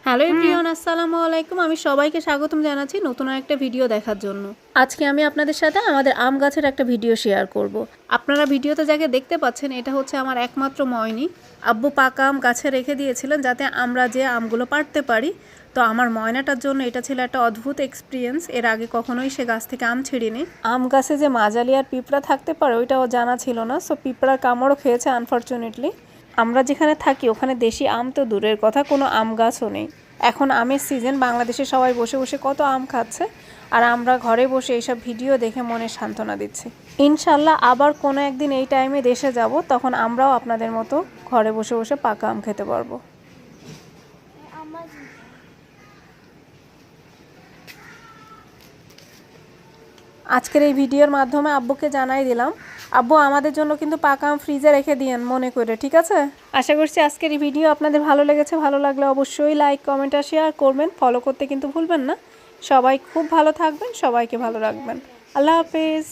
Hello everyone, আসসালামু আলাইকুম। আমি সবাইকে স্বাগতম জানাচ্ছি নতুন একটা ভিডিও দেখার জন্য। আজকে আমি আপনাদের সাথে আমাদের আম গাছের একটা ভিডিও শেয়ার করব। আপনারা ভিডিওতে যাকে দেখতে পাচ্ছেন এটা হচ্ছে আমার একমাত্র ময়নি। আব্বু পাকা আম গাছে রেখে দিয়েছিলেন যাতে আমরা যে আমগুলো পাড়তে পারি। তো আমার ময়নাটার জন্য এটা ছিল একটা অদ্ভুত এক্সপিরিয়েন্স। এর আগে কখনোই সে গাছ থেকে আম ছিঁড়িনি। আম গাছে যে মাজালি আর পিঁপড়া থাকতে পারে ওইটাও জানা ছিল না। সো পিঁপড়ার কামড়ও খেয়েছে আনফর্চুনেটলি। আমরা যেখানে থাকি ওখানে দেশি আম তো দূরের কথা, কোনো আম গাছও নেই। এখন আমের সিজন, বাংলাদেশে সবাই বসে বসে কত আম খাচ্ছে, আর আমরা ঘরে বসে এইসব ভিডিও দেখে মনে সান্ত্বনা দিচ্ছি। ইনশাল্লাহ আবার কোনো একদিন এই টাইমে দেশে যাব, তখন আমরাও আপনাদের মতো ঘরে বসে বসে পাকা আম খেতে পারবো। আজকের এই ভিডিওর মাধ্যমে আব্বুকে জানাই দিলাম, আব্বু আমাদের জন্য কিন্তু পাকা আম ফ্রিজে রেখে দিয়েন মনে করে, ঠিক আছে? আশা করছি আজকের এই ভিডিও আপনাদের ভালো লেগেছে। ভালো লাগলে অবশ্যই লাইক, কমেন্ট আর শেয়ার করবেন। ফলো করতে কিন্তু ভুলবেন না। সবাই খুব ভালো থাকবেন, সবাইকে ভালো রাখবেন। আল্লাহ হাফেজ।